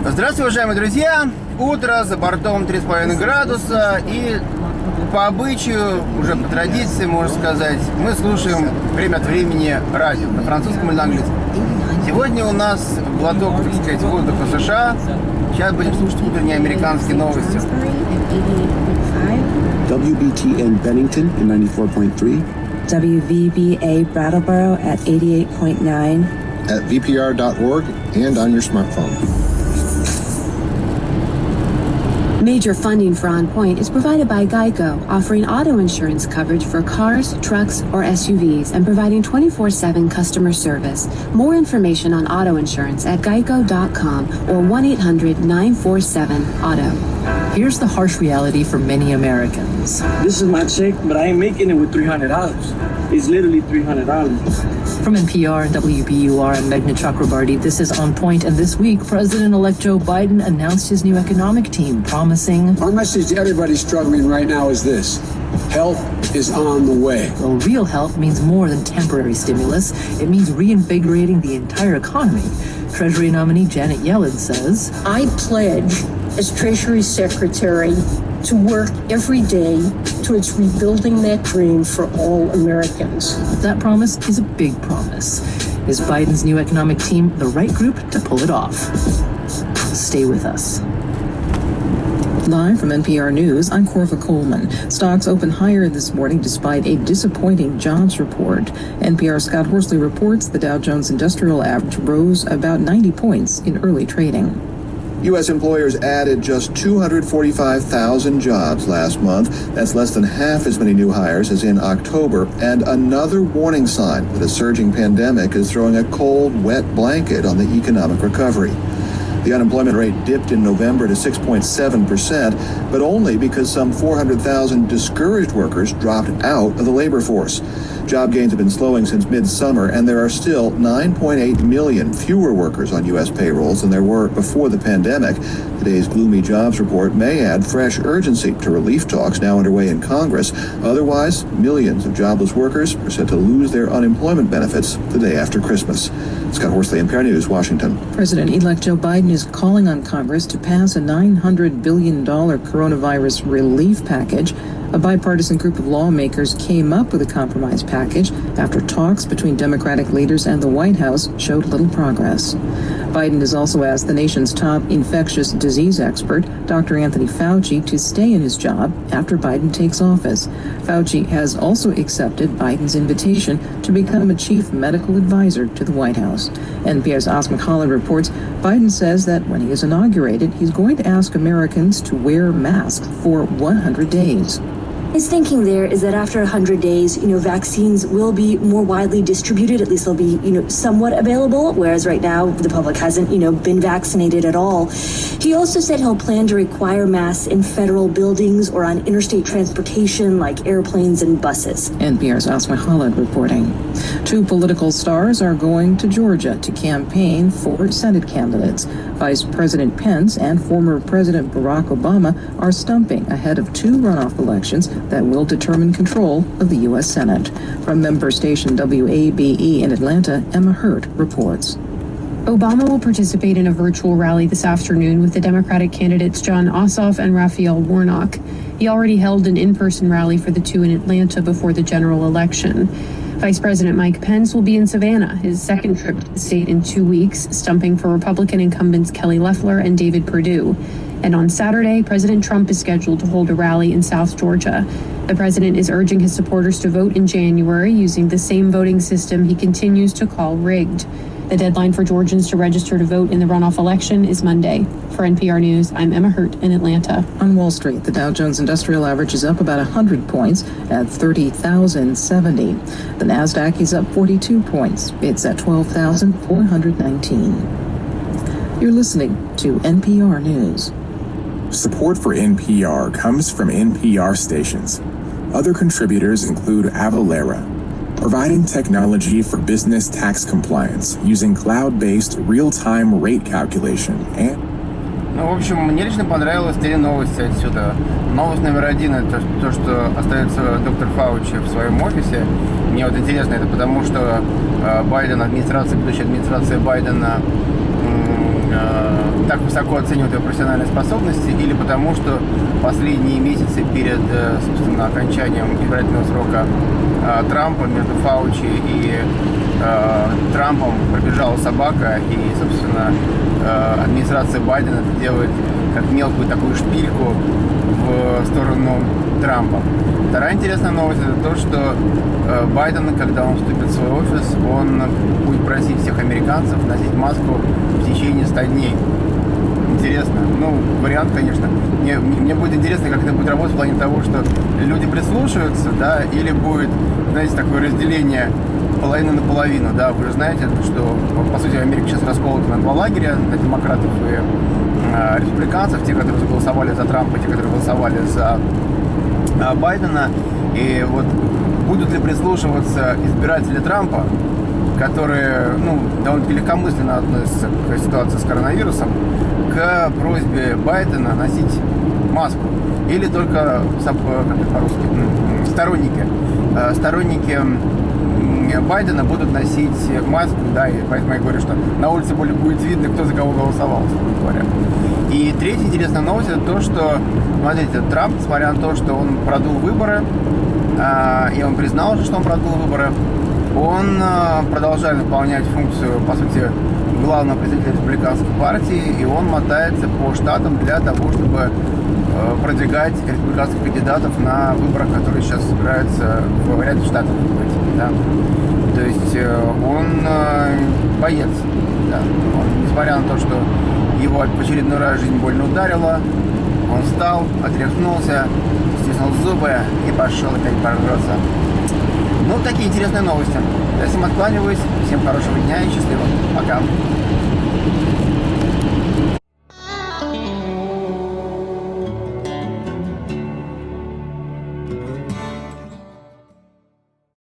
Здравствуйте, уважаемые друзья! Утро, за бортом 3,5 градуса, и по обычаю, уже по традиции, можно сказать, мы слушаем время от времени радио на французском или на английском. Сегодня у нас глоток, так сказать, воздуха США. Сейчас будем слушать утренние американские новости. WBTN Bennington at 94.3. WVBA Brattleboro at 88.9. At VPR.org and on your smartphone. Major funding for On Point is provided by Geico, offering auto insurance coverage for cars, trucks, or SUVs, and providing 24/7 customer service. More information on auto insurance at geico.com or 1-800-947-AUTO. Here's the harsh reality for many Americans. This is my check, but I ain't making it with $300. It's literally $300. From NPR and WBUR, I'm Meghna Chakrabarti. This is On Point, and this week, President-elect Joe Biden announced his new economic team, promising... My message to everybody struggling right now is this: help is on the way. Well, real help means more than temporary stimulus. It means reinvigorating the entire economy. Treasury nominee Janet Yellen says... I pledge, as Treasury Secretary, to work every day towards rebuilding that dream for all Americans. That promise is a big promise. Is Biden's new economic team the right group to pull it off? Stay with us. Live from NPR News, I'm Corva Coleman. Stocks opened higher this morning despite a disappointing jobs report. NPR's Scott Horsley reports the Dow Jones Industrial Average rose about 90 points in early trading. U.S. employers added just 245,000 jobs last month. That's less than half as many new hires as in October, and another warning sign that a surging pandemic is throwing a cold, wet blanket on the economic recovery. The unemployment rate dipped in November to 6.7%, but only because some 400,000 discouraged workers dropped out of the labor force. Job gains have been slowing since midsummer, and there are still 9.8 million fewer workers on U.S. payrolls than there were before the pandemic. Today's gloomy jobs report may add fresh urgency to relief talks now underway in Congress. Otherwise, millions of jobless workers are set to lose their unemployment benefits the day after Christmas. Scott Horsley, NPR News, Washington. President-elect Joe Biden is calling on Congress to pass a $900 billion coronavirus relief package. A bipartisan group of lawmakers came up with a compromise package after talks between Democratic leaders and the White House showed little progress. Biden has also asked the nation's top infectious disease expert, Dr. Anthony Fauci, to stay in his job after Biden takes office. Fauci has also accepted Biden's invitation to become a chief medical advisor to the White House. NPR's Asma Khalid reports Biden says that when he is inaugurated, he's going to ask Americans to wear masks for 100 days. His thinking there is that after 100 days, vaccines will be more widely distributed. At least they'll be, somewhat available, whereas right now the public hasn't, been vaccinated at all. He also said he'll plan to require masks in federal buildings or on interstate transportation like airplanes and buses. NPR's Asma Khalid reporting. Two political stars are going to Georgia to campaign for Senate candidates. Vice President Pence and former President Barack Obama are stumping ahead of two runoff elections that will determine control of the U.S. Senate. From member station WABE in Atlanta, Emma Hurt reports. Obama will participate in a virtual rally this afternoon with the Democratic candidates Jon Ossoff and Raphael Warnock. He already held an in-person rally for the two in Atlanta before the general election. Vice President Mike Pence will be in Savannah, his second trip to the state in 2 weeks, stumping for Republican incumbents Kelly Loeffler and David Perdue. And on Saturday, President Trump is scheduled to hold a rally in South Georgia. The president is urging his supporters to vote in January using the same voting system he continues to call rigged. The deadline for Georgians to register to vote in the runoff election is Monday. For NPR News, I'm Emma Hurt in Atlanta. On Wall Street, the Dow Jones Industrial Average is up about 100 points at 30,070. The Nasdaq is up 42 points. It's at 12,419. You're listening to NPR News. Support for NPR comes from NPR stations. Other contributors include Avalara, providing technology for business tax compliance using cloud-based real-time rate calculation, and Ну, в общем, мне лично понравилось 3 новости отсюда. Новость номер 1 – это то, что остается доктор Фаучи в своем офисе. Мне вот интересно это потому, что будущая администрация Байдена так высоко оценивает его профессиональные способности, или потому, что последние месяцы перед, собственно, окончанием избирательного срока Трампа между Фаучи и Трампом пробежала собака, и, собственно, администрация Байдена делает как мелкую такую шпильку в сторону Трампа. Вторая интересная новость – это то, что Байден, когда он вступит в свой офис, он будет просить всех американцев носить маску в течение 100 дней. Интересно. Ну, вариант, конечно. Мне будет интересно, как это будет работать в плане того, что люди прислушаются, да, или будет, знаете, такое разделение половина на половину, да. Вы же знаете, что, по сути, Америка сейчас расколота на 2 лагеря, на демократов и республиканцев, те, которые голосовали за Трампа, те, которые голосовали за Байдена. И вот будут ли прислушиваться избиратели Трампа, которые, ну, довольно-таки легкомысленно относятся к ситуации с коронавирусом, к просьбе Байдена носить маску, или только, как это по-русски, сторонники Байдена будут носить маску, да, и поэтому я говорю, что на улице будет видно, кто за кого голосовал, собственно говоря. И третья интересная новость – это то, что, смотрите, Трамп, несмотря на то, что он продул выборы, и он признал уже, что он продул выборы, он продолжает выполнять функцию, по сути, главного представителя республиканской партии, и он мотается по штатам для того, чтобы продвигать республиканских кандидатов на выборах, которые сейчас собираются в ряде штатов. Да. То есть он боец. Да. Несмотря на то, что его в очередной раз жизнь больно ударила, он встал, отряхнулся, стиснул зубы и пошел опять бороться. Ну, такие интересные новости. Я всем откланиваюсь. Всем хорошего дня и счастливо. Пока.